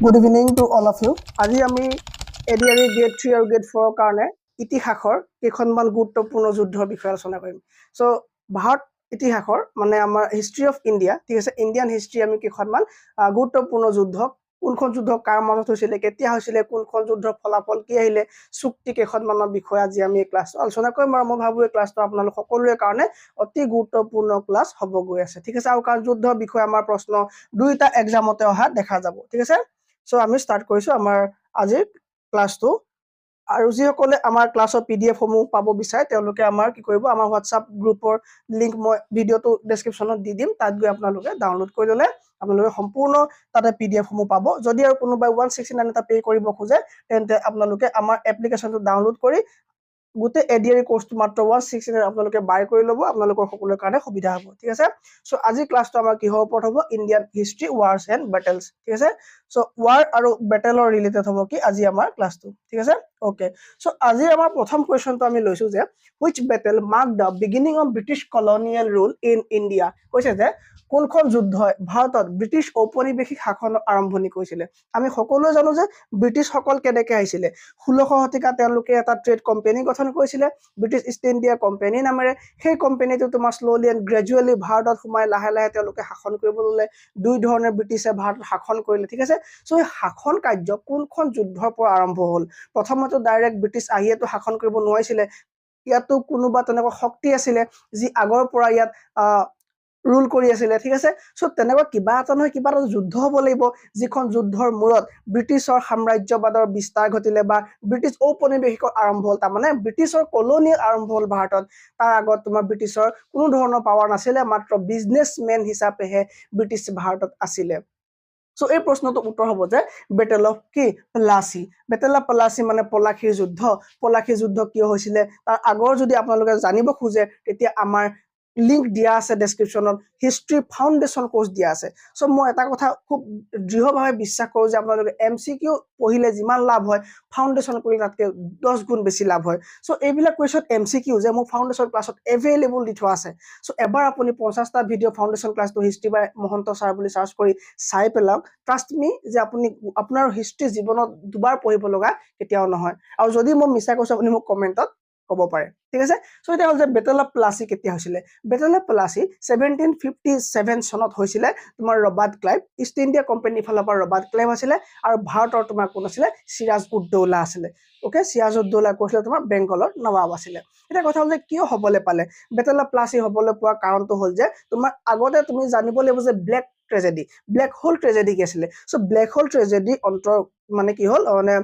Good evening to all of you. আজি আমি ADRE grade 3 আৰু গ্ৰেড 4 কাৰণে ইতিহাসৰ কেইখনমান গুৰুত্বপূৰ্ণ যুদ্ধৰ বিষয়ে আলোচনা কৰিম। সো ভাৰত ইতিহাসৰ মানে আমাৰ হিষ্ট্ৰী অফ ইণ্ডিয়া, ঠিক আছে, ইণ্ডিয়ান হিষ্ট্ৰী আমি কেইখনমান গুৰুত্বপূৰ্ণ যুদ্ধ, কোনখন যুদ্ধ কাৰ মাজত হৈছিলে, কেতিয়া হৈছিলে, কোনখন যুদ্ধৰ ফলাফল কি আহিলে, চুক্তি কেইখনমানৰ বিষয়ে আজি আমি এই ক্লাছটো আলোচনা কৰিম। আৰু মই ভাবো এই ক্লাছটো আপোনালোক সকলোৰে কাৰণে অতি গুৰুত্বপূৰ্ণ ক্লাছ হ'ব গৈ আছে, ঠিক আছে। আৰু কাৰণ যুদ্ধৰ বিষয়ে আমাৰ প্ৰশ্ন দুইটা এক্সামতে অহা দেখা যাব, ঠিক আছে। সো আমি ষ্টাৰ্ট কৰিছো আমাৰ আজিৰ ক্লাছটো। আৰু যিসকলে আমাৰ ক্লাছৰ PDF সমূহ পাব বিচাৰে তেওঁলোকে আমাৰ কি কৰিব, আমাৰ হোৱাটছআপ গ্ৰুপৰ লিংক মই ভিডিঅ'টো ডেছক্ৰিপশ্যনত দি দিম, তাত গৈ আপোনালোকে ডাউনলোড কৰি ল'লে আপোনালোকে সম্পূৰ্ণ তাতে PDF সমূহ পাব। যদি আৰু কোনোবাই 169 এটা পে কৰিব খোজে তেন্তে আপোনালোকে আমাৰ এপ্লিকেশ্যনটো ডাউনলোড কৰি গোটেই এডিআৰই কোৰ্সটো মাত্ৰ 169 আপোনালোকে বাই কৰি ল'ব, আপোনালোকৰ সকলোৰে কাৰণে সুবিধা হ'ব, ঠিক আছে। সো আজি ক্লাছটো আমাৰ কিহৰ ওপৰত হ'ব, ইণ্ডিয়ান হিষ্ট্ৰী ৱাৰ্ছ এণ্ড বেটেলছ, ঠিক আছে। সো ৱাৰ আৰু বেটেলৰ ৰিলেটেড হ'ব কি আজি আমাৰ ক্লাছটো, ঠিক আছে। ওকে, সো আজি আমাৰ প্ৰথম কোৱেশ্চনটো আমি লৈছো যে which battle marked the beginning of British colonial rule in India। কৈছে যে কোনখন যুদ্ধই ভাৰতত ব্ৰিটিছ ঔপনিৱেশিক শাসনৰ আৰম্ভণি কৰিছিলে। আমি সকলোৱে জানো যে ব্ৰিটিছসকল কেনেকৈ আহিছিলে। 1600 শতিকাত তেওঁলোকে এটা ট্ৰেড কোম্পানী গঠন কৰিছিলে ব্ৰিটিছ ইষ্ট ইণ্ডিয়া কোম্পানী নামেৰে। সেই কোম্পানীটো তোমাৰ শ্ল'লি এণ্ড গ্ৰেজুৱেলি ভাৰতত সোমাই লাহে লাহে তেওঁলোকে শাসন কৰিব ল'লে। দুই ধৰণে ব্ৰিটিছে ভাৰতত শাসন কৰিলে, ঠিক আছে। সো এই শাসন কাৰ্য কোনখন যুদ্ধৰ পৰা আৰম্ভ হ'ল। প্ৰথমতে ডাইৰেক্ট ব্ৰিটিছ আহিয়েতো শাসন কৰিব নোৱাৰিছিলে, ইয়াতো কোনোবা তেনেকুৱা শক্তি আছিলে যি আগৰ পৰা ইয়াত ৰুল কৰি আছিলে, ঠিক আছে। সো তেনেকুৱা কিবা এটা নহয় কিবা এটা যুদ্ধ হ'ব লাগিব, যিখন যুদ্ধৰ মূৰত ব্ৰিটিছৰ সাম্ৰাজ্যবাদৰ বিস্তাৰ ঘটিলে বা ব্ৰিটিছ ঔপনিৱেশিকৰ আৰম্ভ হ'ল। তাৰমানে ব্ৰিটিছৰ কলনিয়েল আৰম্ভ হ'ল ভাৰতত। তাৰ আগত তোমাৰ ব্ৰিটিছৰ কোনো ধৰণৰ পাৱাৰ নাছিলে, মাত্ৰ বিজনেছমেন হিচাপেহে ব্ৰিটিছ ভাৰতত আছিলে। সো এই প্ৰশ্নটো উত্তৰ হ'ব যে বেটেল অফ কি প্লাচি। বেটেল অফ প্লাচি মানে পলাশীৰ যুদ্ধ। পলাশীৰ যুদ্ধ কিয় হৈছিলে তাৰ আগৰ যদি আপোনালোকে জানিব খোজে তেতিয়া আমাৰ লিংক দিয়া আছে ডেছক্ৰিপশ্যনত, হিষ্ট্ৰী ফাউণ্ডেশ্যন কোৰ্স দিয়া আছে। সো মই এটা কথা খুব দৃঢ়ভাৱে বিশ্বাস কৰোঁ যে আপোনালোকে MCQ পঢ়িলে যিমান লাভ হয় ফাউণ্ডেশ্যন কৰিলে তাতকৈ 10 গুণ বেছি লাভ হয়। সো এইবিলাক কুৱেশ্যন MCQ যে মোৰ ফাউণ্ডেশ্যন ক্লাছত এভেইলেবল দি থোৱা আছে। সো এবাৰ আপুনি 50টা ভিডিঅ' ফাউণ্ডেশ্যন ক্লাছটো হিষ্ট্ৰী বাই মহন্ত ছাৰ বুলি চাৰ্চ কৰি চাই পেলাওক। ট্ৰাষ্ট মি যে আপুনি আপোনাৰ হিষ্ট্ৰী জীৱনত দুবাৰ পঢ়িব লগা কেতিয়াও নহয়। আৰু যদি মই মিছা কৈছোঁ আপুনি মোক কমেণ্টত ক'ব পাৰে, ঠিক আছে। সো এতিয়া হ'ল যে বেটেল অফ প্লাচি কেতিয়া হৈছিলে। বেটেল অফ প্লাচি 1757 চনত হৈছিলে। তোমাৰ ৰবাৰ্ট ক্লাইভ, ইষ্ট ইণ্ডিয়া কোম্পানীৰ ফালৰ পৰা ৰবাৰ্ট ক্লাইভ আছিলে, আৰু ভাৰতৰ তোমাৰ কোন আছিলে, চিৰাজ উদ্দৌলা আছিলে। ওকে, চিৰাজ উদ্দৌলা কৈছিলে তোমাৰ বেংগলৰ নৱাব আছিলে। এতিয়া কথা হ'ল যে কিয় হ'বলৈ পালে বেটেল অফ প্লাচি হ'বলৈ পোৱা কাৰণটো হ'ল যে তোমাৰ আগতে তুমি জানিব লাগিব যে black tragedy, black hole tragedy কি আছিলে। সো ব্লেক হোল ট্ৰেজেডি অন্তৰ মানে কি হ'ল, মানে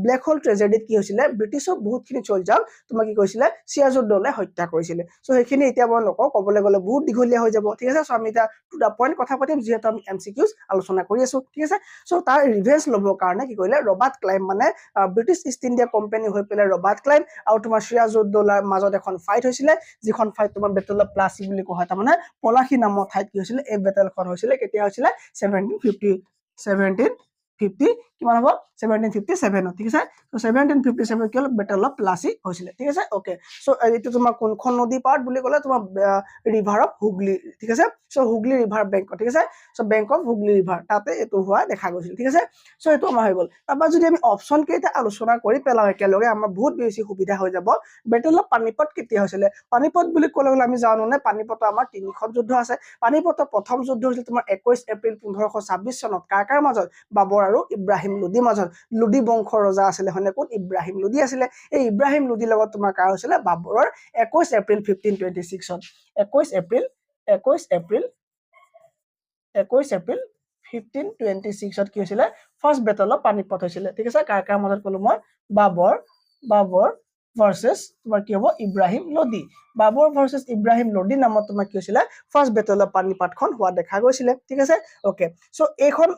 ব্লেক হোল ট্ৰেজেডিত কি হৈছিলে, ব্ৰিটিছৰ বহুতখিনি চলজাল তোমাৰ কি কৰিছিলে, চিৰাজউদ্দৌলাই হত্যা কৰিছিলে। সো সেইখিনি এতিয়া মই নকওঁ, ক'বলৈ গ'লে বহুত দীঘলীয়া হৈ যাব, ঠিক আছে। সো আমি এতিয়া টু দা পইণ্ট কথা পাতিম, যিহেতু আমি MCQs আলোচনা কৰি আছো, ঠিক আছে। সো তাৰ ৰিভেঞ্জ ল'বৰ কাৰণে কি কৰিলে, ৰবাৰ্ট ক্লাইভ মানে ব্ৰিটিছ ইষ্ট ইণ্ডিয়া কোম্পানী হৈ পেলাই ৰবাৰ্ট ক্লাইভ আৰু তোমাৰ চিৰাজউদ্দৌলাৰ মাজত এখন ফাইট হৈছিলে, যিখন ফাইট তোমাৰ বেটেল অফ প্লাচি বুলি কোৱা হয়। তাৰমানে পলাশী নামৰ ঠাইত কি হৈছিলে, এই বেটেলখন হৈছিলে। কেতিয়া হৈছিলে, 1750 কিমান হ'ব, 1757, ঠিক আছে। সো 1757 কি হ'ল, বেটেল অফ প্লাচি হৈছিলে, ঠিক আছে। ওকে, সো এইটো তোমাৰ কোনখন নদী পাৰত বুলি ক'লে তোমাৰ ৰিভাৰ অফ হুগলি, ঠিক আছে। সো হুগলি ৰিভাৰ বেংক, ঠিক আছে। So bank of Hooghly river তাতে এইটো হোৱা দেখা গৈছিল, ঠিক আছে। সো এইটো আমাৰ হৈ গ'ল। তাৰপৰা যদি আমি অপশ্যন কেইটা আলোচনা কৰি পেলাওঁ একেলগে আমাৰ বহুত বেছি সুবিধা হৈ যাব। বেটেল অফ পানিপত কেতিয়া হৈছিলে। পানিপত বুলি ক'লে আমি জানো নে পানিপতৰ আমাৰ 3খন যুদ্ধ আছে। পানিপতৰ প্ৰথম যুদ্ধ হৈছিল তোমাৰ 21 এপ্ৰিল 1526 চনত কাৰ মাজত, বাবৰ আৰু ইব্ৰাহিম লোদীৰ মাজত। লোদী বংশৰ ৰজা আছিলে হয়নে, কোন, ইব্ৰাহিম লোদী আছিলে। এই ইব্ৰাহিম লোদীৰ লগত তোমাৰ কাৰ হৈছিলে, বাবৰৰ 21 এপ্ৰিল 1526 21 এপ্ৰিল 1526 কি হৈছিলে, ফাৰ্ষ্ট বেটেল অফ পানিপত হৈছিলে, ঠিক আছে। কাৰ মাজত ক'লো মই, বাবৰ ভাৰ্চেছ তোমাৰ কি হ'ব, ইব্ৰাহিম লোদী। বাবৰ ভাৰ্চেছ ইব্ৰাহিম লোদী নামত তোমাৰ কি হৈছিলে, ফাৰ্ষ্ট বেটেল অফ পানিপতখন হোৱা দেখা গৈছিলে, ঠিক আছে। ওকে, সো এইখন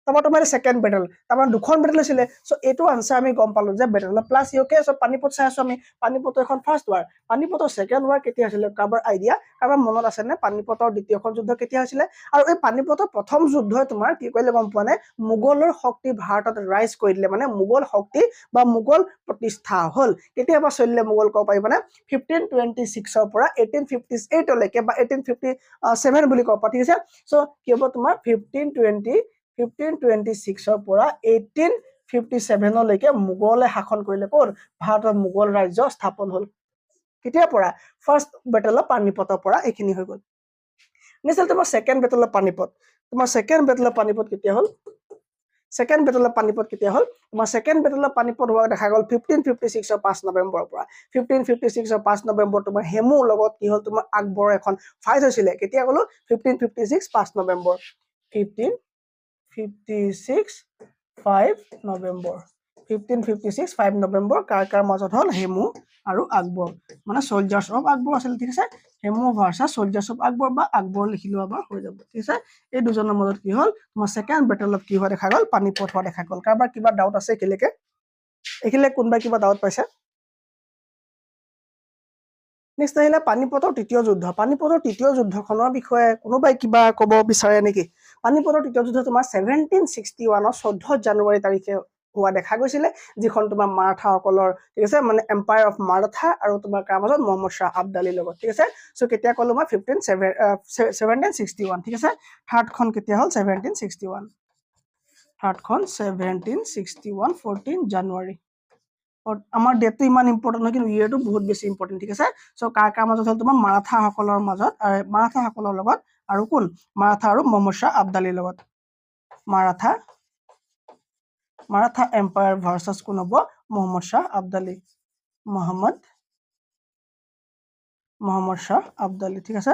তাৰপৰা তোমাৰ ছেকেণ্ড বেটেল, তাৰমানে 2খন বেটেল হৈছিলে। সো এইটো আনচাৰ আমি গম পালো যে battle of Plassey. Okay, so Panipat চাই আছো আমি, পানিপতৰ এখন ফাৰ্ষ্ট ৱাৰ। পানিপতৰ ছেকেণ্ড ৱাৰ কেতিয়া হৈছিলে, কাৰোবাৰ আইডিয়া, কাৰোবাৰ মনত আছে নে, পানিপতৰ দ্বিতীয়খন যুদ্ধ কেতিয়া হৈছিলে। আৰু এই পানিপতৰ প্ৰথম যুদ্ধই তোমাৰ কি কৰিলে গম পোৱা নে, মোগলৰ শক্তি ভাৰতত ৰাইজ কৰি দিলে, মানে মোগল শক্তি বা মোগল প্ৰতিষ্ঠা হ'ল। কেতিয়াবা চলিলে মোগল ক'ব পাৰিবানে, 1526 পৰা 1858 লৈকে বা 1857 বুলি ক'ব পাৰা, ঠিক আছে। সো কি হ'ব তোমাৰ 1520 1526 পৰা 1857 লৈকে মোগলে শাসন কৰিলে ক'ত ভাৰতত মোগল ৰাজ্য স্থাপন হ'ল কেতিয়াৰ পৰা ফাৰ্ষ্ট বেটেল অফ পানিপতৰ পৰা এইখিনি হৈ গ'ল নিশ্চয় তোমাৰ সেকেন্ড বেটেল অফ পানিপত তোমাৰ সেকেন্ড বেটেল অফ পানিপত কেতিয়া হ'ল সেকেন্ড বেটেল অফ পানিপত কেতিয়া হ'ল তোমাৰ সেকেন্ড বেটেল অফ পানিপত হোৱা দেখা গ'ল 1556 5 নৱেম্বৰৰ পৰা 1556 5 নৱেম্বৰ তোমাৰ হেমুৰ লগত কি হ'ল তোমাৰ আকবৰৰ এখন ফাইট হৈছিল কেতিয়া গ'লো 1556 5 নৱেম্বৰ 1556 5 নৱেম্বৰ 1556 5 নৱেম্বৰ কাৰ মাজত হ'ল হেমু আৰু আকবৰ মানে সোলজাৰ্ছ অফ আকবৰ আছিল ঠিক আছে হেমু ভাৰ্সাছ সোলজাৰ্ছ অফ আকবৰ বা আকবৰ লিখিলো আবাৰ হৈ যাব ঠিক আছে এই দুজনৰ মাজত কি হ'ল তোমাৰ সেকেন্ড বেটেল অফ কি হোৱা দেখা গ'ল পানিপত হোৱা দেখা গ'ল কাৰবাৰ কিবা ডাউট আছে কিলেকে এখিলে কোনবা কিবা ডাউট পাইছে নেক্সট আহিলে পানিপতৰ তৃতীয় যুদ্ধ পানিপতৰ তৃতীয় যুদ্ধখনৰ বিষয়ে কোনোবাই কিবা ক'ব বিচাৰে নেকি পানিপতৰ তৃতীয় যুদ্ধ তোমাৰ 1761 14 জানুৱাৰী তাৰিখে হোৱা দেখা গৈছিলে যিখন তোমাৰ মাৰাঠাসকলৰ ঠিক আছে মানে এম্পায়াৰ অফ মাৰাঠা আৰু তোমাৰ কাৰ মাজত মোহাম্মদ শাহ আব্দালিৰ লগত ঠিক আছে সো কেতিয়া ক'লো মই 1761 ঠিক আছে থাৰ্ডখন কেতিয়া হ'ল 1761 থাৰ্ডখন 1761 14 জানুৱাৰী আমাৰ ডেটটো ইমান ইম্পৰ্টেন্ট নহয় কিন্তু ইয়েৰটো বহুত বেছি ইম্পৰ্টেন্ট ঠিক আছে সো কাৰ মাজত হ'ল তোমাৰ মাৰাঠাসকলৰ মাজত মাৰাঠাসকলৰ লগত আৰু কোন মাৰাঠা আৰু মোহাম্মদ শাহ আব্দালিৰ লগত মাৰাঠা এম্পায়াৰ ভাৰ্সাছ কোন হ'ব মোহাম্মদ শাহ আব্দালি মোহাম্মদ শাহ আব্দালি ঠিক আছে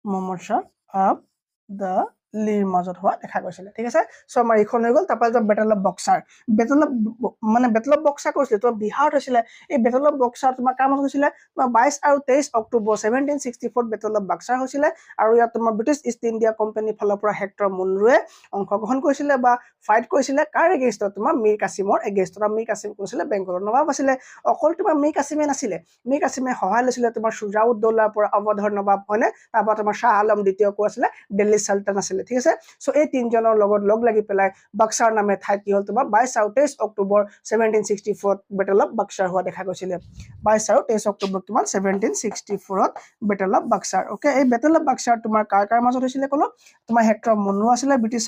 মোহাম্মদ শাহ আব্দালিৰ মাজত হোৱা দেখা গৈছিলে ঠিক আছে সো আমাৰ এইখন হৈ গ'ল তাৰপৰা battle of boxer battle of boxer কৈছিলে তো বিহাৰত হৈছিলে এই বেটেল অফ বক্সাৰ তোমাৰ কাৰ মাজত হৈছিলে 22 আৰু 23 অক্টোবৰ 1764 বেটেল অফ বক্সাৰ হৈছিলে আৰু ইয়াত তোমাৰ ব্ৰিটিছ ইষ্ট ইণ্ডিয়া কোম্পানীৰ ফালৰ পৰা হেক্টৰ মুনৰোৱে অংশগ্ৰহণ কৰিছিলে বা ফাইট কৰিছিলে কাৰ এগেইনষ্টত তোমাৰ মীৰ কাছিমৰ এগেইনষ্টত মীৰ কাছিম কৈছিলে বেংগলৰ নবাব আছিলে অকল তোমাৰ মীৰ কাছিমে নাছিলে মীৰ কাছিমে সহায় লৈছিলে তোমাৰ সুজাউদ্দৌলাৰ পৰা অৱধৰ নবাব হয়নে তাৰপৰা তোমাৰ শাহ আলম দ্বিতীয় কো আছিলে দিল্লী সালতান আছিলে ঠিক আছে সো এই তিনজনৰ লগত লগ লাগি পেলাই বক্সাৰ নামে ঠাই কি হ'ল তোমাৰ 22 আৰু 23 অক্টোবৰ 1764 বেটেল অফ বক্সাৰ হোৱা দেখা গৈছিলে 22 আৰু 23 অক্টোবৰ তোমাৰ 1764 বেটেল অফ বক্সাৰ ওকে এই বেটেল অফ বক্সাৰ তোমাৰ কাৰ মাজত হৈছিলে ক'লো তোমাৰ হেক্টৰ মুনৰো আছিলে ব্ৰিটিছ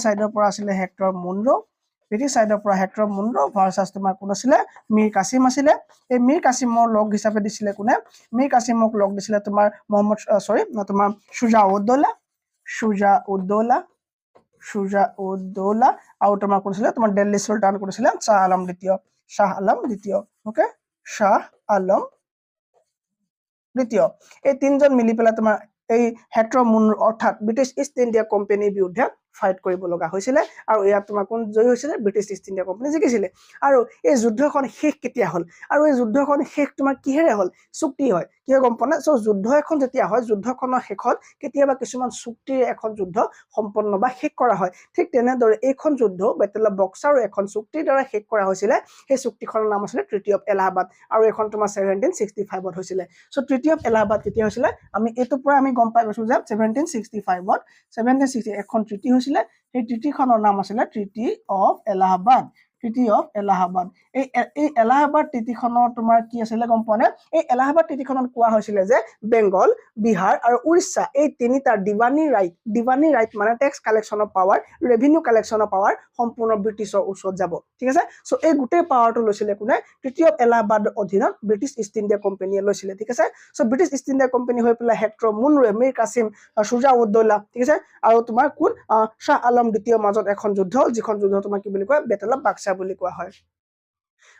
সাইডৰ পৰা আছিলে হেক্টৰ মুনৰো ব্ৰিটিছ সাইডৰ পৰা হেক্টৰ মুনৰো ভাৰ্সাছ তোমাৰ কোন আছিলে মীৰ কাছিম আছিলে এই মীৰ কাছিমৰ লগ হিচাপে দিছিলে কোনে মীৰ কাছিমক লগ দিছিলে তোমাৰ তোমাৰ সুজাউদ্দৌলা আৰু তোমাৰ কোন আছিলে তোমাৰ দিল্লী সুলতান কোন আছিলে শাহ আলম দ্বিতীয় ওকে শাহ আলম দ্বিতীয় এই তিনজন মিলি পেলাই তোমাৰ এই হেক্টৰ মুনৰো অৰ্থাৎ ব্ৰিটিছ ইষ্ট ইণ্ডিয়া কোম্পানীৰ বিৰুদ্ধে ফাইট কৰিব লগা হৈছিলে আৰু ইয়াত তোমাৰ কোন জয়ী হৈছিলে ব্ৰিটিছ ইষ্ট ইণ্ডিয়া কোম্পানী জিকিছিলে আৰু এই যুদ্ধখন শেষ কেতিয়া হ'ল আৰু এই যুদ্ধখন শেষ তোমাৰ কিহেৰে হ'ল চুক্তি হয় কিহে গম পোৱা নাই সো যুদ্ধ এখন যেতিয়া হয় যুদ্ধখনৰ শেষত কেতিয়াবা কিছুমান চুক্তিৰ এখন যুদ্ধ সম্পন্ন বা শেষ কৰা হয় ঠিক তেনেদৰে এইখন যুদ্ধ বেটেল অফ বক্সাৰ এখন চুক্তিৰ দ্বাৰা শেষ কৰা হৈছিলে সেই চুক্তিখনৰ নাম আছিল ট্ৰিটি অফ এলাহাবাদ আৰু এখন তোমাৰ 1765 হৈছিলে সো ট্ৰিটি অফ এলাহাবাদ কেতিয়া হৈছিলে আমি এইটোৰ পৰা আমি গম পাই গৈছো যে 1765 এখন ট্ৰিটি হৈছিলে সেই ট্ৰিটিখনৰ নাম আছিলে ট্ৰিটি অফ এলাহাবাদ এই এলাহাবাদ ট্ৰিটিখনৰ তোমাৰ কি আছিলে গম পোৱা নে এই এলাহাবাদ ট্ৰিটিখনত কোৱা হৈছিলে যে বেংগল বিহাৰ আৰু উৰিষ্যা এই তিনিটা দিৱানী ৰাইট মানে টেক্স কালেকশ্যনৰ পাৱাৰ ৰেভিনিউ কালেকশ্যনৰ পাৱাৰ সম্পূৰ্ণ ব্ৰিটিছৰ ওচৰত যাব ঠিক আছে সো এই গোটেই পাৱাৰটো লৈছিলে কোনে ট্ৰিটি অফ এলাহাবাদৰ অধীনত ব্ৰিটিছ ইষ্ট ইণ্ডিয়া কোম্পানীয়ে লৈছিলে ঠিক আছে so British East India company হৈ পেলাই হেক্টৰ মুনৰোৱে মীৰ কাছিম সুজাউদ্দৌলা ঠিক আছে আৰু তোমাৰ কোন শাহ আলম দ্বিতীয় মাজত এখন যুদ্ধ যিখন যুদ্ধ তোমাৰ কি বুলি কয় বেটেল অফ বাক্সা বুলি কোৱা হয়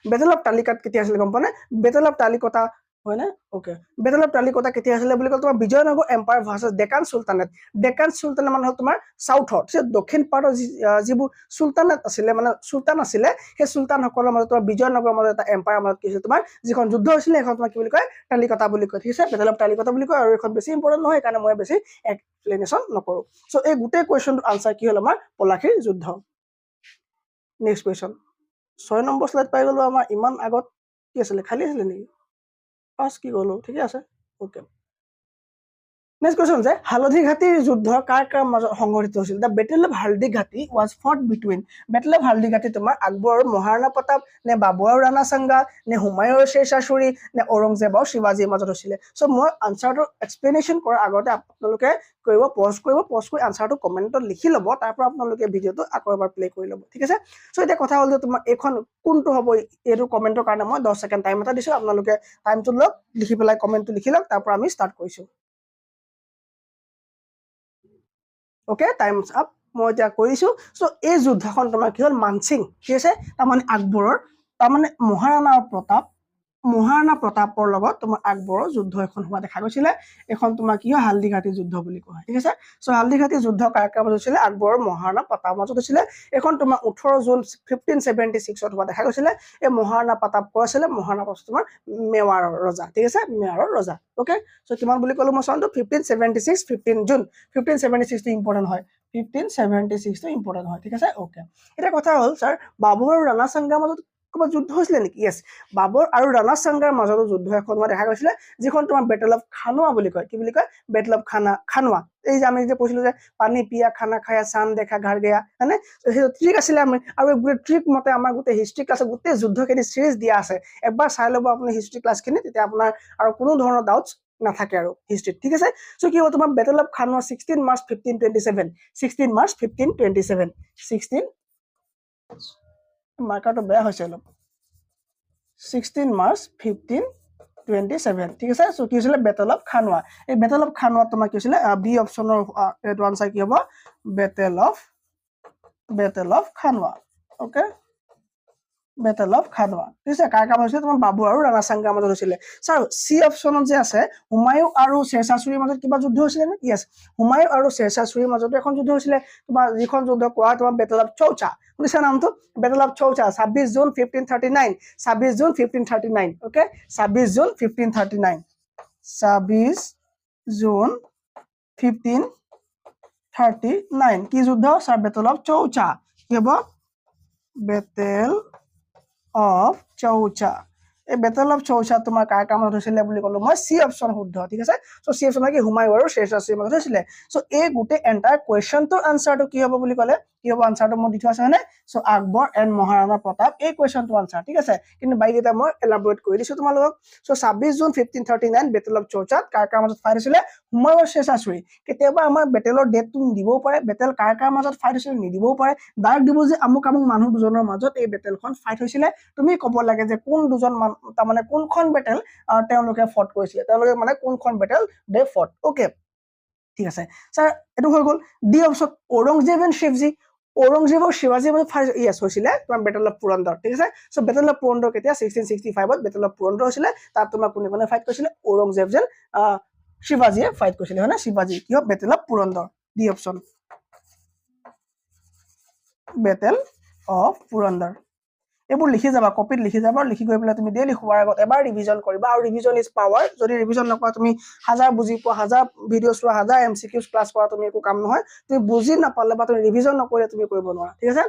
বেটেল অফ তালিকাত কেতিয়া আছিল গম পোৱা নে বেটেল অফ তালিকতা হয় না ওকে বেটেল অফ তালিকতা কেতিয়া আছিল বুলি কল তোমাৰ বিজয়নগৰ এম্পায়াৰ ভাৰ্সাছ ডেকান সুলতানেট মানে হ'ল তোমাৰ সাউথৰ দক্ষিণ পাৰ্টৰ যিবোৰ সুলতানেট আছিলে মানে সুলতান আছিলে সেই সুলতানসকলৰ মাজত তোমাৰ বিজয়নগৰৰ মাজত এটা এম্পায়াৰ মাজত কি হৈছিল তোমাৰ যিখন যুদ্ধ হৈছিলে এখন তোমাৰ কি বুলি কয় তালিকতা বুলি কয় ঠিক আছে বেটেল অফ তালিকতা বুলি কয় আৰু এখন বেছি ইম্পৰ্টেন্ট নহয় কাৰণে মই বেছি এক্সপ্লেনেশ্যন নকৰো সো এই গোটেই কুৱেশ্যনটোৰ আনসাৰ কি হ'ল আমাৰ পলাশীৰ যুদ্ধ নেক্সট কুৱেশ্যন 6 নম্বৰ স্লাইড পাই গলো আমাৰ ইমান আগত কি আছিলে খালি আছিলে নেকি পাঁচ কি গলো ঠিকে আছে ওকে নেক্সট কোৱেশ্যন যে হালধি ঘাটিৰ যুদ্ধ কাৰ কাৰ মাজত সংঘটিত হৈছিল দ্য বেটেল অফ হালধি ঘাটি was photo between battle of হালধি ঘাটি তোমাৰ আকবৰ আৰু মহাৰাণা প্ৰতাপ নে বাবৰ আৰু ৰাণা সাংগা নে হুমায়ুন আৰু শ্বেৰশ্বাহ ছুৰী নে ঔৰংজেব আৰু শিৱাজীৰ মাজত হৈছিলে চ' মই আনচাৰটো এক্সপ্লেনেশ্যন কৰাৰ আগতে আপোনালোকে কৰিব পজ কৰি আনচাৰটো কমেণ্টত লিখি ল'ব তাৰ পৰা আপোনালোকে ভিডিঅ'টো আকৌ এবাৰ প্লে কৰি ল'ব ঠিক আছে চ' এতিয়া কথা হ'ল যে তোমাৰ এইখন কোনটো হ'ব এইটো কমেণ্টৰ কাৰণে মই 10 ছেকেণ্ড টাইম এটা দিছোঁ আপোনালোকে টাইমটো লওক লিখি পেলাই কমেণ্টটো লিখি লওক তাৰ পৰা আমি ষ্টাৰ্ট কৰিছোঁ ওকে টাইমছ আপ মই এতিয়া কৰিছোঁ চ' এই যুদ্ধখন তোমাৰ কি হ'ল মানসিং ঠিক আছে তাৰমানে আকবৰৰ তাৰমানে মহাৰাণা প্ৰতাপৰ লগত তোমাৰ আকবৰৰ যুদ্ধ এখন হোৱা দেখা গৈছিলে এখন তোমাৰ কি হয় হালধি ঘাটি যুদ্ধ বুলি কোৱা হয় ঠিক আছে চ' হালধি ঘাটি যুদ্ধ কাৰ কাৰ মাজত হৈছিলে আকবৰৰ মহাৰাণা প্ৰতাপৰ মাজত হৈছিলে এখন তোমাৰ 18 জুন 1576 হোৱা দেখা গৈছিলে এই মহাৰাণা প্ৰতাপ কৈ আছিলে মহাৰাণা প্ৰতাপ তোমাৰ মেৱাৰৰ ৰজা ঠিক আছে মেৱাৰৰ ৰজা ওকে চ' কিমান বুলি ক'লো মই চাওঁতো 1576 15 জুন 1576 টো ইম্পৰ্টেণ্ট হয় 1576 টো ইম্পৰ্টেণ্ট হয় ঠিক আছে ওকে এটা কথা হ'ল স্যাৰ বাবৰ আৰু ৰাণা সাংগাৰ মাজত ক'ৰবাত যুদ্ধ হৈছিলে নেকি ইয়েছ বাবৰ আৰু ৰাণা সাংগাৰ মাজতো যুদ্ধ এখন হোৱা দেখা গৈছিলে যিখন তোমাৰ বেটেল অফ খানোৱা বুলি কয় কি বুলি কয় বেটেল অফ খানোৱা এই যে আমি যে কৈছিলো যে পানী পিয়া খানা খায়া চান দেখা ঘাৰ গেয়া হয়নে সেইটো ট্ৰিক আছিলে আমি আৰু গোটেই ট্ৰিক মতে আমাৰ গোটেই হিষ্ট্ৰী ক্লাছত গোটেই যুদ্ধখিনি চিৰিজ দিয়া আছে এবাৰ চাই ল'ব আপুনি হিষ্ট্ৰী ক্লাছখিনি তেতিয়া আপোনাৰ আৰু কোনো ধৰণৰ ডাউটছ নাথাকে আৰু হিষ্ট্ৰীত ঠিক আছে চ' কি হ'ব তোমাৰ বেটেল অফ খানোৱা 16 মাৰ্চ 1527 16 মাৰ্চ 1527 16 মাৰ্কাৰটো বেয়া হৈছে অলপ 16 মাৰ্চ 1527 ঠিক আছে চ' কি হৈছিলে বেটেল অফ খানোৱা এই বেটেল অফ খানোৱা তোমাৰ কি হৈছিলে বি অপশ্যনৰ এইটো আনচাৰ কি হ'ব battle of Khanwa okay battle of Khanwa ঠিক আছে কাৰ কাৰ মাজত হৈছিলে তোমাৰ বাবু আৰু ৰাণা সাংগাৰ মাজত হৈছিলে ছাৰ চি অপশ্যনত যে আছে হুমায়ুন আৰু শ্বেৰশ্বাহ ছুৰীৰ মাজত কিবা যুদ্ধ হৈছিলে নে ইয়েছ হুমায়ুন আৰু শ্বেৰশ্বাহ ছুৰীৰ মাজতো এখন যুদ্ধ হৈছিলে তোমাৰ যিখন যুদ্ধ কোৱা তোমাৰ বেটেল অফ চৌচা শুনিছা নামটো battle of Chausa 26 June 1539 26 June 1539 okay 26 June 1539 26 June 1539 কি যুদ্ধ ছাৰ বেটেল অফ চৌচা কি হ'ব বেটেল অফ চৌচা এই বেটেল অফ চৌচা তোমাৰ কাৰ কাৰ মাজত হৈছিলে বুলি ক'লো মই চি অপশ্যন শুদ্ধ ঠিক আছে চ' চি অপশ্যন কি হুমায়ুন আৰু শ্বেৰশ্বাহ ছুৰীৰ মাজত হৈছিলে চ' এই গোটেই এণ্টায়াৰ কুৱেশ্যনটোৰ আনচাৰটো কি হ'ব বুলি ক'লে কি হ'ব আনচাৰটো মই দি থোৱা আছে হয়নে চ' আকবৰ এণ্ড মহাৰাণা প্ৰতাপ এই কুৱেশ্যনটো আনচাৰ ঠিক আছে কিন্তু বাইকেইটা মই এলাবৰেট কৰি দিছোঁ তোমালোকক চ' 26 জুন 1539 বেটেল অফ চৌচাত কাৰ কাৰ মাজত ফাইট হৈছিলে হুমায়ুন আৰু শ্বেৰশ্বাহ ছুৰী কেতিয়াবা আমাৰ বেটেলৰ ডেটটো নিদিবও পাৰে বেটেল কাৰ কাৰ মাজত ফাইট হৈছিলে নিদিবও পাৰে ডাইৰেক্ট দিব যে আমুক মানুহ দুজনৰ মাজত এই বেটেলখন ফাইট হৈছিলে তুমি ক'ব লাগে যে কোন দুজন তাৰমানে কোনখন বেটেল তেওঁলোকে ফট কৰিছিলে তেওঁলোকে মানে কোনখন বেটেল দে ফট ওকে ঠিক আছে স্যাৰ এইটো হৈ গ'ল ডি অপশ্যন ঔৰংজেব এণ্ড শিৱজী ঔৰংজেব আৰু শিৱাজীৰ মাজত ফাইট ইয়েছ হৈছিলে তোমাৰ বেটেল অফ পুৰন্দৰ ঠিক আছে চ' বেটেল অফ পুৰন্দৰ কেতিয়া 1665 বেটেল অফ পুৰন্দৰ হৈছিলে তাত তোমাৰ কোনে কোনে ফাইট কৰিছিলে ঔৰংজেব যেন শিৱাজীয়ে ফাইট কৰিছিলে হয় না শিৱাজী কি হ'ব battle of Purandar D option battle of Purandar এইবোৰ লিখি যাবা কপিত লিখি যাবা লিখি গৈ পেলাই তুমি ডেইলি শুৱাৰ আগত এবাৰ ৰিভিজন কৰিবা আৰু ৰিভিজন ইজ পাৱাৰ যদি ৰিভিজন নকৰা তুমি হাজাৰ বুজি পোৱা হাজাৰ ভিডিঅ' চোৱা হাজাৰ MCQs ক্লাছ কৰা তুমি একো কাম নহয় তুমি বুজি নাপালে বা তুমি ৰিভিজন নকৰিলে তুমি কৰিব নোৱাৰা ঠিক আছে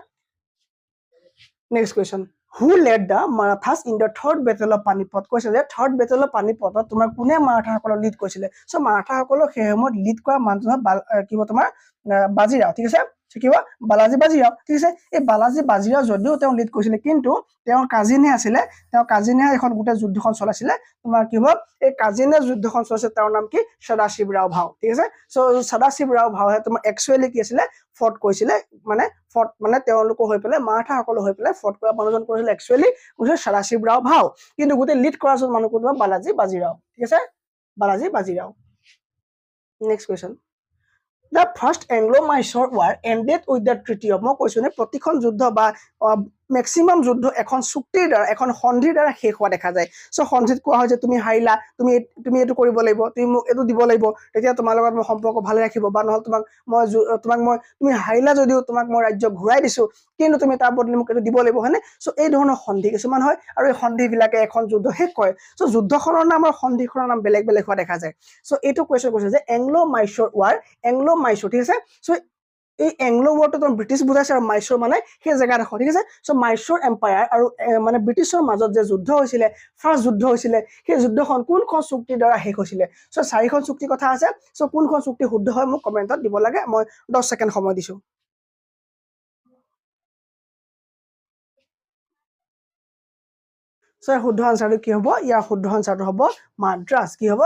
next question who led the Marathas in the third battle of Panipat কৈছে যে থাৰ্ড বেটেল অফ পানিপটত তোমাৰ কোনে মাৰাঠাসকলক লিড কৰিছিলে চ' মাৰাঠাসকলক সেই সময়ত লিড কৰা মানুহজন কি হ'ব তোমাৰ বাজিৰাও ঠিক আছে কি হ'ব বালাজী বাজিৰাও ঠিক আছে এই বালাজী বাজিৰাও যদিও তেওঁ লিড কৰিছিলে কিন্তু তেওঁৰ কাজিনহে আছিলে তেওঁ কাজিনে এখন গোটেই যুদ্ধখন চলাইছিলে তোমাৰ কি হ'ব এই কাজিনে যুদ্ধখন চলাইছে তেওঁৰ নাম কি সদাশিৱ ৰাও ভাও ঠিক আছে চ' সদাশিৱ ৰাও ভাওহে তোমাৰ একচুৱেলি কি আছিলে ফট কৰিছিলে মানে তেওঁলোকৰ হৈ পেলাই মাৰাঠাসকলৰ হৈ পেলাই ফট কৰা মানুহজন কৰিছিলে একচুৱেলি সদাশিৱ ৰাও ভাও কিন্তু গোটেই লিড কৰা মানুহ কোনোবা বালাজী বাজিৰাও ঠিক আছে Balaji Bajirao next question The first Anglo-Mysore War ended with the treaty of মই কৈছো নে প্ৰতিখন যুদ্ধ বা মেক্সিমাম যুদ্ধ এখন চুক্তিৰ দ্বাৰা এখন সন্ধিৰ দ্বাৰা শেষ হোৱা দেখা যায় চ' সন্ধিত কোৱা হয় যে তুমি হাৰিলা তুমি এইটো কৰিব লাগিব তুমি মোক এইটো দিব লাগিব তেতিয়া তোমাৰ লগত মই সম্পৰ্ক ভালে ৰাখিব বা নহ'লে তুমি হাৰিলা যদিও তোমাক মই ৰাজ্য ঘূৰাই দিছো কিন্তু তুমি তাৰ বদলি মোক এইটো দিব লাগিব হয়নে চ' এই ধৰণৰ সন্ধি কিছুমান হয় আৰু এই সন্ধিবিলাকে এখন যুদ্ধ শেষ কৰে চ' যুদ্ধখনৰ নাম আৰু সন্ধিখনৰ নাম বেলেগ বেলেগ হোৱা দেখা যায় চ' এইটো কুৱেশ্যন কৈছে যে Anglo Mysore war Anglo Mysore ঠিক আছে চ' এই এংলো ৱৰ্ডটো তোমাৰ ব্ৰিটিছ বুজাইছে আৰু মাইচুৰ মানে সেই জেগাডোখৰ ঠিক আছে চ' মাইচুৰ এম্পায়াৰ আৰু মানে ব্ৰিটিছৰ মাজত যে যুদ্ধ হৈছিলে ফাৰ্ষ্ট যুদ্ধ হৈছিলে সেই যুদ্ধখন কোনখন চুক্তিৰ দ্বাৰা শেষ হৈছিলে চ' 4খন চুক্তিৰ কথা আছে চ' কোনখন চুক্তি শুদ্ধ হয় মোক কমেণ্টত দিব লাগে মই 10 ছেকেণ্ড সময় দিছোঁ চ' শুদ্ধ আনচাৰটো কি হ'ব ইয়াৰ শুদ্ধ আনচাৰটো হ'ব মাদ্ৰাছ কি হ'ব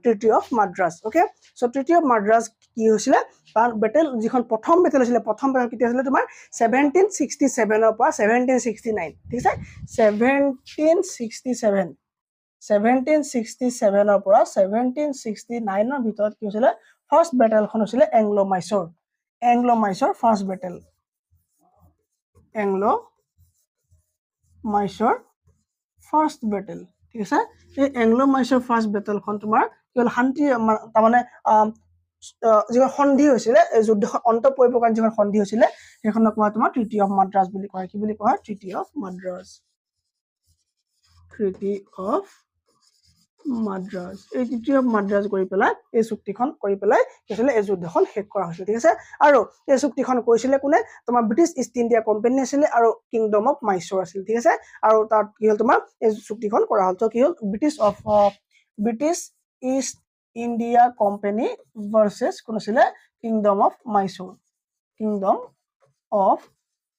treaty of Madras okay so' treaty of Madras কি হৈছিলে কাৰণ বেটেল যিখন প্ৰথম বেটেল হৈছিলে প্ৰথম বেটেল কেতিয়া হৈছিলে তোমাৰ 1767 পৰা 1769 ঠিক আছে 1767 পৰা 1769 ভিতৰত কি হৈছিলে ফাৰ্ষ্ট বেটেলখন হৈছিলে Anglo Mysore first battle Anglo Mysore first battle ঠিক আছে এই এংলো মাইচৰ ফাৰ্ষ্ট বেটেলখন তোমাৰ কি হ'ল শান্তি তাৰমানে যিখন সন্ধি হৈছিলে এই যুদ্ধখন অন্ত পৰিবৰ কাৰণে যিখন সন্ধি হৈছিলে সেইখনক কোৱা তোমাৰ ট্ৰিটি অফ মাদ্ৰাছ বুলি কয় কি বুলি কোৱা ট্ৰিটি অফ মাদ্ৰাছ এই ট্ৰিটি অফ মাদ্ৰাছ কৰি পেলাই এই চুক্তিখন কৰি পেলাই কি হৈছিলে এই যুদ্ধখন শেষ কৰা হৈছিল ঠিক আছে আৰু এই চুক্তিখন কৰিছিলে কোনে তোমাৰ ব্ৰিটিছ ইষ্ট ইণ্ডিয়া কোম্পানী আছিলে আৰু কিংডম অফ মাইচুৰ আছিল ঠিক আছে আৰু তাত কি হ'ল তোমাৰ এই চুক্তিখন কৰা হ'ল কি হ'ল British East India company versus কোন আছিলে কিংডম অফ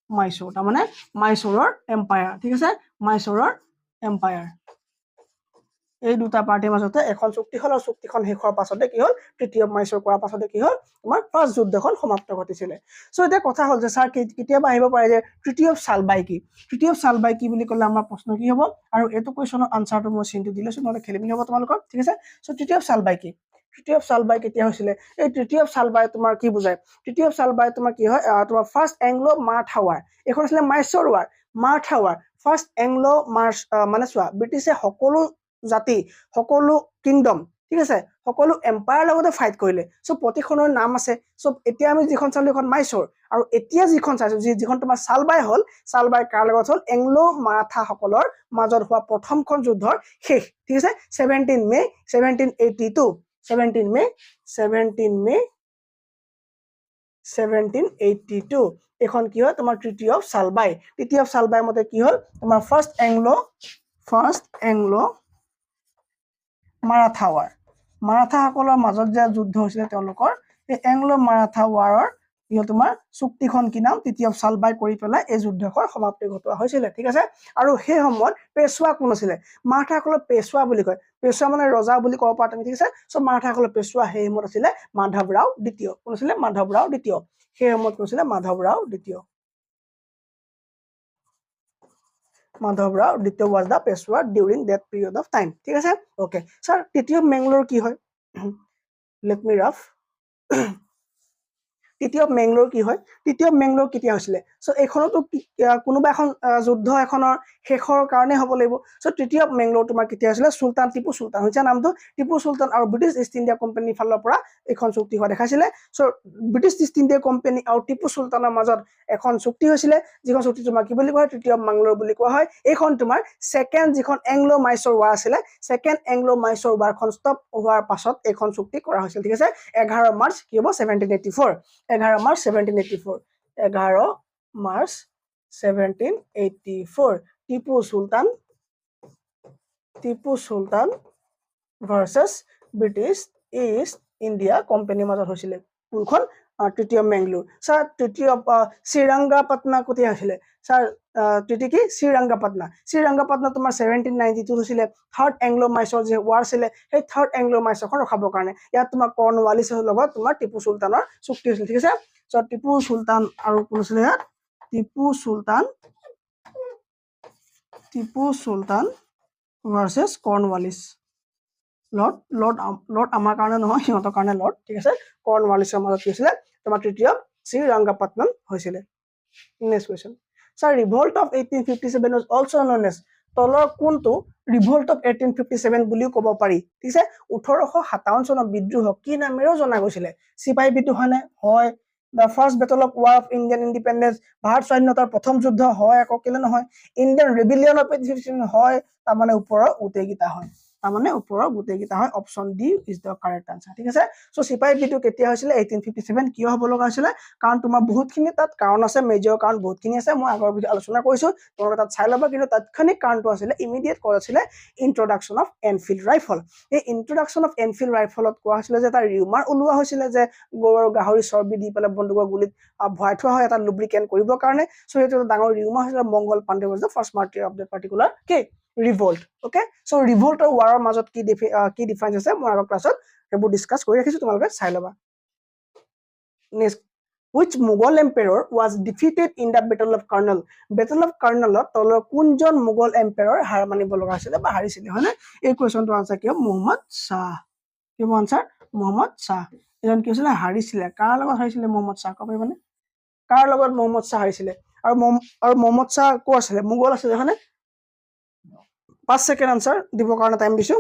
মাইচুৰ তাৰমানে মাইচুৰৰ এম্পায়াৰ ঠিক আছে মাইচুৰৰ এম্পায়াৰ এই দুটা পাৰ্টিৰ মাজতে এখন চুক্তি হ'ল আৰু চুক্তিখন শেষ হোৱাৰ পাছতে কি হ'ল ট্ৰিটি অফ মাইচুৰ কৰাৰ পাছতে কি হ'ল তোমাৰ ফাৰ্ষ্ট যুদ্ধখন সমাপ্ত ঘটিছিলে চ' এতিয়া কথা হ'ল যে ছাৰ কেতিয়াবা আহিব পাৰে যে ট্ৰিটি অফ চালবাই কি বুলি ক'লে আমাৰ প্ৰশ্ন কি হ'ব আৰু এইটো কুৱেশ্যনৰ আনচাৰটো মই চিনটো দি লৈছোঁ নহ'লে খেলি মেলি হ'ব তোমালোকৰ ঠিক আছে চ' ট্ৰিটি অফ চালবাই কেতিয়া হৈছিলে এই ট্ৰিটি অফ চালবাই তোমাৰ কি বুজায় ট্ৰিটি অফ চালবাই তোমাৰ কি হয় তোমাৰ ফাৰ্ষ্ট এংলো মাৰাঠা ৱাৰ এইখন আছিলে Mysuru war Maratha war first Anglo মানে চোৱা ব্ৰিটিছে সকলো জাতি সকলো কিংডম ঠিক আছে সকলো এম্পায়াৰ লগতে ফাইট কৰিলে চ' প্ৰতিখনৰ নাম আছে চ' এতিয়া আমি যিখন চালো এখন মাইচুৰ আৰু এতিয়া যিখন চাইছো যিখন তোমাৰ চালবাই হ'ল চালবাই কাৰ লগত হ'ল এংলো মাৰাঠা সকলৰ মাজত হোৱা প্ৰথমখন যুদ্ধৰ শেষ ঠিক আছে 17 মে 1782 এখন কি হয় তোমাৰ ট্ৰিটি অফ চালবাই মতে কি হ'ল তোমাৰ ফাৰ্ষ্ট এংলো মাৰাঠাসকলৰ মাজত যে যুদ্ধ হৈছিলে তেওঁলোকৰ এই এংলো মাৰাঠা ৱাৰৰ কি হ'ল তোমাৰ চুক্তিখন কি নাম ট্ৰিটি অফ চালবাই কৰি পেলাই এই যুদ্ধখন সমাপ্তি ঘটোৱা হৈছিলে ঠিক আছে আৰু সেই সময়ত পেছোৱা কোন আছিলে মাৰাঠাসকলৰ পেছোৱা বুলি কয় পেছোৱা মানে ৰজা বুলি ক'ব পাৰা তুমি ঠিক আছে চ' মাৰাঠাসকলৰ পেছোৱা সেই সময়ত আছিলে মাধৱৰাও দ্বিতীয় কোন আছিলে মাধৱৰাও দ্বিতীয় সেই সময়ত কোন আছিলে মাধৱৰাও দ্বিতীয় was the Peshwa during that period of time ঠিক আছে okay sir treaty of Mangalore কি হয় let me rough treaty of Mangalore কি হয় ট্ৰিটি অফ ম্যাঙ্গালোৰ কেতিয়া হৈছিলে চ' এইখনতো কোনোবা এখন যুদ্ধ এখনৰ শেষৰ কাৰণে হ'ব লাগিব চ' ট্ৰিটি অফ ম্যাঙ্গালোৰ তোমাৰ কেতিয়া হৈছিলে সুলতান টিপু সুলতান হৈছে নামটো টিপু সুলতান আৰু ব্ৰিটিছ ইষ্ট ইণ্ডিয়া কোম্পানীৰ ফালৰ পৰা এখন চুক্তি হোৱা দেখাইছিলে চ' ব্ৰিটিছ ইষ্ট ইণ্ডিয়া কোম্পানী আৰু টিপু সুলতানৰ মাজত এখন চুক্তি হৈছিলে যিখন চুক্তি তোমাৰ কি বুলি কোৱা হয় ট্ৰিটি অফ ম্যাঙ্গালোৰ বুলি কোৱা হয় এইখন তোমাৰ ছেকেণ্ড যিখন এংলো মাইচুৰ ৱাৰ আছিলে ছেকেণ্ড এংলো মাইচুৰ ৱাৰখন ষ্টপ হোৱাৰ পাছত এইখন চুক্তি কৰা হৈছিল ঠিক আছে 11 মাৰ্চ কি হ'ব 1784 11 March 1784 Tipu Sultan versus British East India কোম্পানীৰ মাজত হৈছিলে কোনখন treaty of Mangalore sir treaty of Srirangapatna কেতিয়া হৈছিলে স্যাৰ ট্ৰিটি কি শ্ৰীৰংগাপট্টনা তোমাৰ 1792 হৈছিলে থাৰ্ড এংলো মাইচুৰ যে ৱাৰ আছিলে সেই থাৰ্ড এংলো মাইচুৰখন ৰখাবৰ কাৰণে ইয়াত তোমাৰ কৰ্ণৱালিছৰ লগত তোমাৰ টিপু সুলতানৰ চুক্তি হৈছিল ঠিক আছে চ' টিপু সুলতান আৰু কোন আছিলে ইয়াত Tipu Sultan versus Cornwallis lord আমাৰ কাৰণে নহয় সিহঁতৰ কাৰণে লৰ্ড ঠিক আছে কৰ্ণৱালিছৰ মাজত কি হৈছিলে তোমাৰ ট্ৰিটি অফ শ্ৰীৰংগাপট্টনম হৈছিলে next question sir revolt of 1857 was also known as তলৰ কোনটো ৰিভল্ট অফ 1857 বুলিও ক'ব পাৰি ঠিক আছে 1857 চনৰ বিদ্ৰোহক কি নামেৰেও জনা গৈছিলে চিপাহী বিদ্ৰোহ হয় The first battle of war of Indian independence Bharat স্বাধীনতাৰ প্ৰথম যুদ্ধ হয় আকৌ কেলে নহয় ইণ্ডিয়ান ৰেবিলিয়ন অফ 1857 হয় তাৰমানে ওপৰৰ উটেগিতা হয় তাৰমানে ওপৰৰ গোটেইকেইটা হয় option D is the correct answer ঠিক আছে সো চিপাহী বিদ্ৰোহ কেতিয়া হৈছিলে 1857 কিয় হ'ব লগা হৈছিলে কাৰণ তোমাৰ বহুতখিনি তাত কাৰণ আছে মেজৰ কাৰণ বহুতখিনি আছে মই আগৰ ভিডিঅ আলোচনা কৰিছো তোমালোকে তাত চাই ল'বা কিন্তু তাৎক্ষণিক কাৰণটো আছিলে ইমিডিয়েট কজ আছিলে ইন্ট্ৰডাকশ্যন অফ এনফিল্ড ৰাইফল এই ইন্ট্ৰডাকশ্যন অফ এনফিল্ড ৰাইফলত কোৱা হৈছিলে যে এটা ৰিউমাৰ ওলোৱা হৈছিলে যে গৰুৰ গাহৰি চৰ্বি দি পেলাই বন্দুকৰ গুলিত ভৰাই থোৱা হয় এটা লুব্ৰিকেণ্ট কৰিবৰ কাৰণে সো সেইটো এটা ডাঙৰ ৰিউমাৰ হৈছিলে মংগল Pandey was the first martyr of that particular revolt okay so revolt আৰু war মাজত কি ডিফাৰেন্স আছে মই আগৰ ক্লাছত সেইবোৰ ডিসকাস কৰি ৰাখিছো তোমালোকে চাই ল'বা next which Mughal emperor was defeated in the battle of Karnal তলৰ কোনজন মুঘল এম্পায়াৰ হাৰ মানিব লগা হৈছিল বা হাৰিছিল হয়নে এই কোৱেশ্চনটো আনসাৰ কি মোহাম্মদ শাহ কি আনসাৰ মোহাম্মদ শাহ এজন কি হৈছিল হাৰিছিল কাৰ লগত হাৰিছিল মোহাম্মদ শাহ কব মানে কাৰ লগত মোহাম্মদ শাহ হাৰিছিল আৰু মোহাম্মদ শাহ কো আছিল মুঘল আছিল হয়নে 5 সেকেন্ড আনসাৰ দিব কাৰণে টাইম দিছো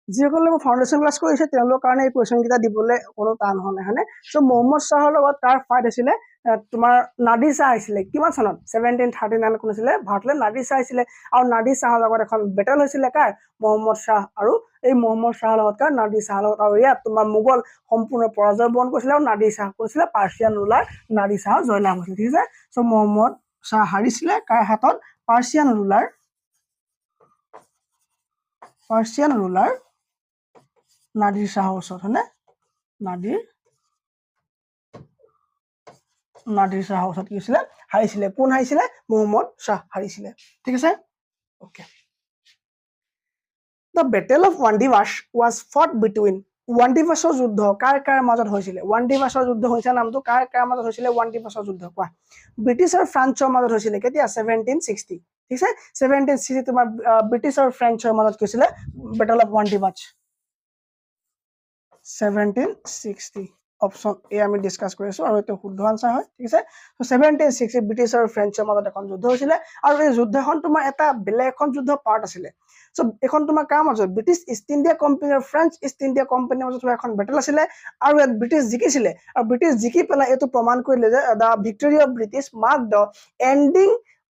যিসকলে মই ফাউন্ডেশন ক্লাস কৰিছে তেওঁলোকৰ কাৰণে এই কোৱেশ্চন কিটা দিবলৈ কোনো টান হোৱা নাই হয়নে সো মোহাম্মদ শাহৰ লগত তাৰ ফাইট হৈছিলে তোমাৰ নাদিৰ শাহ আহিছিলে কিমান চনত 1739 কোন আছিল ভাৰতলৈ নাদিৰ শাহ আহিছিলে আৰু নাদিৰ শাহৰ লগত এখন বেটেল হৈছিলে কাৰ মোহাম্মদ শাহ আৰু এই মোহাম্মদ শাহৰ লগত কাৰ নাদিৰ শাহৰ লগত আৰু ইয়াত তোমাৰ মুঘল সম্পূৰ্ণ পৰাজয় বৰণ কৰিছিল আৰু নাদিৰ শাহ কৈছিল পাৰ্চিয়ান ৰুলাৰ নাদিৰ শাহ জয়লাভ হৈছিল ঠিক আছে সো মোহাম্মদ শাহ হাৰিছিলে কাৰ হাতত পাৰ্চিয়ান ৰুলাৰ নাদিৰ শাহৰ ওচৰত হয়নে নাদিৰ শাহৰ ওচৰত কি হৈছিলে হাৰিছিলে কোন হাৰিছিলে মোহাম্মদ শাহ হাৰিছিলে ঠিক আছে okay The Battle of Wandivash was fought between Wandivash যুদ্ধ কাৰ মাজত হৈছিলে Wandivash যুদ্ধ হৈছে নামটো কাৰ মাজত হৈছিলে Wandivash যুদ্ধ কোৱা ব্ৰিটিছ আৰু ফ্ৰান্সৰ মাজত হৈছিলে কেতিয়া 1760 ঠিক আছে 1760 তোমাৰ ব্ৰিটিছ আৰু ফ্ৰেঞ্চৰ মাজত হৈছিলে Battle of Wandivash 1760 option A আমি ডিসকাস কৰিছো আৰু এটা শুদ্ধ আনসাৰ হয় ঠিক আছে সো 1760 ব্ৰিটিছ আৰু ফ্ৰেঞ্চৰ মাজত এখন যুদ্ধ হৈছিলে আৰু এই যুদ্ধখন তোমাৰ এটা বেলেগ এখন যুদ্ধ পাৰ্ট আছিলে সো এখন তোমাৰ কাম আছে ব্ৰিটিছ ইষ্ট ইণ্ডিয়া কোম্পানী আৰু ফ্ৰেঞ্চ ইষ্ট ইণ্ডিয়া কোম্পানীৰ মাজত এখন বেটেল আছিলে আৰু ইয়াত ব্ৰিটিছ জিকিছিলে আৰু ব্ৰিটিছ জিকি পেলাই এটো প্ৰমাণ কৰিলে যে the victory of British mark the ending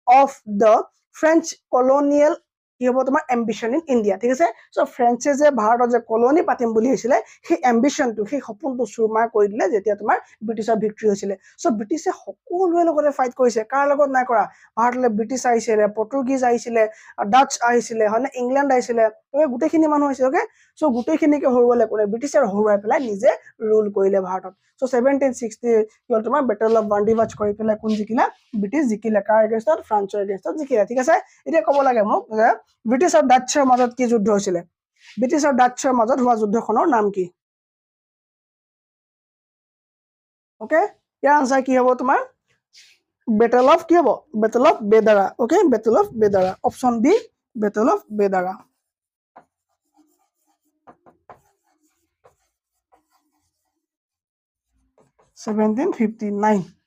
of the French colonial কি হ'ব তোমাৰ এম্বিশন ইন ইন্ডিয়া ঠিক আছে সো ফ্ৰেঞ্চে যে ভাৰতত যে কলোনি পাতিম বুলি হৈছিলে সেই এম্বিশনটো সেই সপোনটো চুৰমাৰ কৰি দিলে যেতিয়া তোমাৰ ব্ৰিটিছৰ ভিক্টৰি হৈছিলে সো ব্ৰিটিছে সকলোৰে লগতে ফাইট কৰিছে কাৰ লগত নাই কৰা ভাৰতলৈ ব্ৰিটিছ আহিছিলে পৰ্তুগীজ আহিছিলে ডাচ আহিছিলে হয়নে ইংলেণ্ড আহিছিলে ওকে গোটেইখিনি মানুহ আহিছে ওকে সো গোটেইখিনিকে হৰুৱালে কোনে ব্ৰিটিছে হৰুৱাই পেলাই নিজে ৰুল কৰিলে ভাৰতত সো 1760 কি হ'ল তোমাৰ বেটেল অফ বান্দিবাজ কৰি পেলাই কোন জিকিলা ব্ৰিটিছ জিকিলে কাৰ এগেইনষ্টত ফ্ৰান্সৰ এগেইনষ্টত জিকিলে ঠিক আছে এতিয়া ক'ব লাগে মোক যে ব্ৰিটিছ আৰু ডাচ্ছৰ মাজত কি যুদ্ধ হৈছিলে ব্ৰিটিছ আৰু ডাচ্ছৰ মাজত হোৱা যুদ্ধখনৰ নাম কি ওকে ইয়াৰ আনসাৰ কি হ'ব তোমাৰ বেটেল অফ কি হ'ব battle of Bedara okay battle of Bedara option B battle of Bedara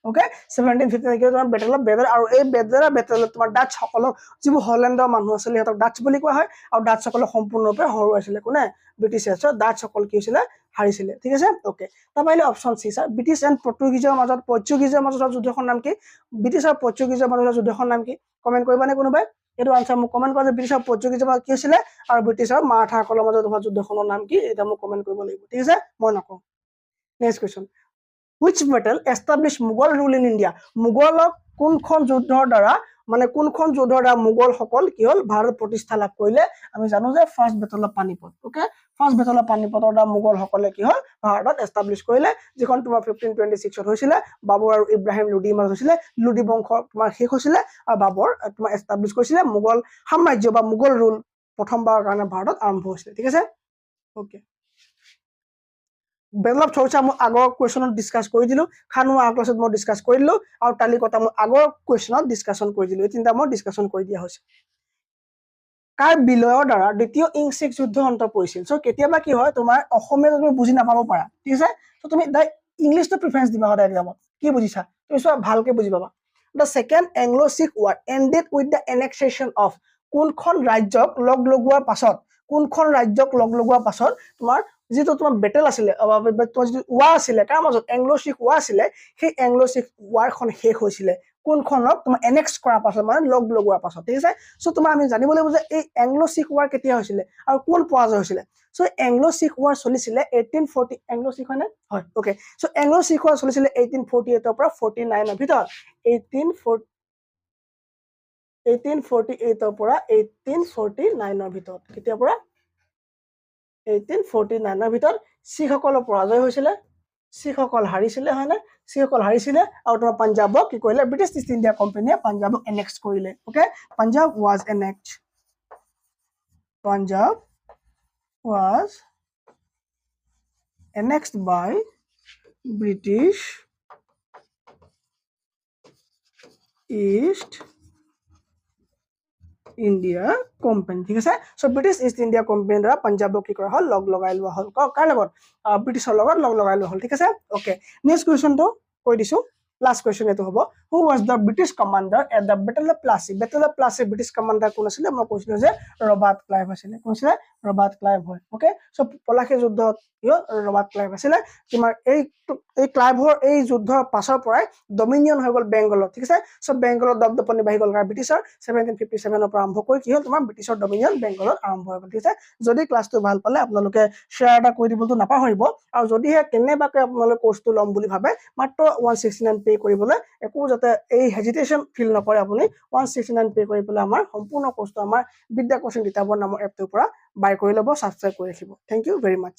okay 1759 কি তোমাৰ বেটেল অফ বেদাৰা আৰু এই বেদাৰা বেটেলত তোমাৰ ডাচ সকলক যিবোৰ হলেণ্ডৰ মানুহ আছিল সিহঁতক ডাচ বুলি কোৱা হয় আৰু ডাচ সকলক সম্পূৰ্ণৰূপে হৰুৱাইছিলে কোনে ব্ৰিটিছে সো ডাচ সকল কি হৈছিলে হাৰিছিলে ঠিক আছে ওকে তাৰপৰা option C sir British and পৰ্তুগীজৰ মাজত যুদ্ধখন নাম কি ব্ৰিটিছ আৰু পৰ্তুগীজৰ মাজত যুদ্ধখন নাম কি কমেন্ট কৰিবানে কোনোবাই এটো আনসাৰ মোক কমেন্ট কৰা যে ব্ৰিটিছ আৰু পৰ্তুগীজৰ মাজত কি হৈছিলে আৰু ব্ৰিটিছ আৰু মাৰাঠা সকলৰ মাজত হোৱা যুদ্ধখনৰ নাম কি এটা মোক কমেন্ট কৰিব লাগিব ঠিক আছে মই নকওঁ next question which battle established Mughal rule in India মুঘলক কোনখন যুদ্ধৰ দ্বাৰা মানে কোনখন যুদ্ধৰ দ্বাৰা মুঘল সকল কি হল ভাৰত প্ৰতিষ্ঠা লাভ কৰিলে আমি জানো যে first battle of Panipat okay first battle of পানিপতৰ দ্বাৰা মুঘল সকলে কি হল ভাৰতত এস্টাবলিশ কৰিলে যিখন তোমাৰ 1526 ত হৈছিলে বাবৰ আৰু ইব্ৰাহিম লোডিৰ মাজত হৈছিলে লোডি বংশ তোমাৰ শেষ হৈছিলে আৰু বাবৰ তোমাৰ এস্টাবলিশ কৰিছিলে মুঘল সাম্ৰাজ্য বা মুঘল ৰুল প্ৰথমবাৰৰ কাৰণে ভাৰতত আৰম্ভ হৈছিলে ঠিক আছে ওকে বেটেল অফ চৌচা মই আগৰ কোৱেশ্চনত ডিসকাস কৰি দিলো খানুৱা ক্লাছত মই ডিসকাস কৰি দিলো আৰু তালিকতা মই আগৰ কোৱেশ্চনত ডিসকাশন কৰি দিলো এই তিনটা মই ডিসকাশন কৰি দিয়া হৈছে কাৰ বিলয়ৰ দ্বাৰা দ্বিতীয় ইংছিক যুদ্ধ অন্ত পৰিছিল সো কেতিয়াবা কি হয় তোমাৰ অসমীয়া তুমি বুজি নাপাব পাৰা ঠিক আছে সো তুমি ইংলিশটো প্ৰিফাৰেন্স দিবা সদায় এক্সামত কি বুজিছা তুমি সব ভালকে বুজি পাবা The second Anglo-Sikh War ended with the annexation of কোনখন ৰাজ্যক লগ লগোৱাৰ পাছত তোমাৰ যেটো তোমাৰ বেটেল আছিল তোমাৰ যেটো ওয়াৰ আছিল কাৰ মাজত এংলো-শিখ ওয়াৰ আছিল সেই এংলো-শিখ ওয়াৰখন শেষ হৈছিল কোনখনক তোমাৰ এনেক্স কৰাৰ পাছত মানে লগ লগোৱাৰ পাছত ঠিক আছে সো তোমাৰ আমি জানিব লাগিব যে এই এংলো শিখ ওৱাৰ কেতিয়া হৈছিলে আৰু কোন পৰাজয় হৈছিলে সো এংলো শিখ ওৱাৰ চলিছিলে 1840 এংলো শিখ হয় ওকে সো এংলো শিখ ওৱাৰ চলিছিলে 1848 ৰ পৰা 49 ৰ ভিতৰত 1848 ৰ পৰা 1849 ৰ ভিতৰত কেতিয়াৰ পৰা 1849 ৰ ভিতৰত শিখসকলৰ পৰাজয় হৈছিলে শিখসকল হাৰিছিলে হয় না শিখসকল হাৰিছিলে আৰু তোমাৰ পাঞ্জাবক কি কৰিলে ব্ৰিটিছ ইষ্ট ইণ্ডিয়া কোম্পানীয়ে পাঞ্জাবক এনেক্স কৰিলে okay Punjab was annexed by British East India Company ঠিক আছে সো ব্ৰিটিছ ইষ্ট ইণ্ডিয়া কোম্পানীৰ দ্বাৰা পাঞ্জাবক কি কৰা হ'ল লগ লগাই লোৱা হ'ল কাৰ লগত ব্ৰিটিছৰ লগত লগ লগাই লোৱা হ'ল ঠিক আছে ওকে নেক্সট কোৱেশ্চনটো কৈ দিছো লাষ্ট কোৱেশ্চন এটো হ'ব হু was the British commander at the Battle of Plassey British commander কোন আছিল মই কৈছিলো যে ৰবাৰ্ট ক্লাইভ আছিল কোন আছিল ৰবাৰ্ট ক্লাইভ হয় ওকে সো পলাশী যুদ্ধত ৰবাৰ্ট ক্লাইভ আছিল তোমাৰ এই ক্লাইভৰ এই যুদ্ধৰ পাছৰ পৰাই ডমিনিয়ন হৈ গ'ল বেংগলত ঠিক আছে সো বেংগলত দপদপনি বাঢ়ি গ'ল কাৰণ ব্ৰিটিছৰ 1757 ৰ পৰা আৰম্ভ কৰি কি হ'ল তোমাৰ ব্ৰিটিছৰ ডমিনিয়ন বেংগলত আৰম্ভ হৈ গ'ল ঠিক আছে যদি ক্লাছটো ভাল পালে আপোনালোকে শ্বেয়াৰ এটা কৰি দিবটো নাপাহৰিব আৰু যদিহে কেনেবাকৈ আপোনালোকে কোৰ্সটো ল'ম বুলি ভাবে মাত্ৰ 169 পে কৰিবলৈ একো যাতে এই হেজিটেশন ফিল নকৰে আপুনি 169 পে কৰি পেলাই আমাৰ সম্পূৰ্ণ কোৰ্সটো আমাৰ বিদ্যা কোচিং কিতাপৰ নামৰ এপটোৰ পৰা বাই কৰি ল'ব সাবস্ক্ৰাইব কৰি ৰাখিব থ্যাংক ইউ ভেৰি মাচ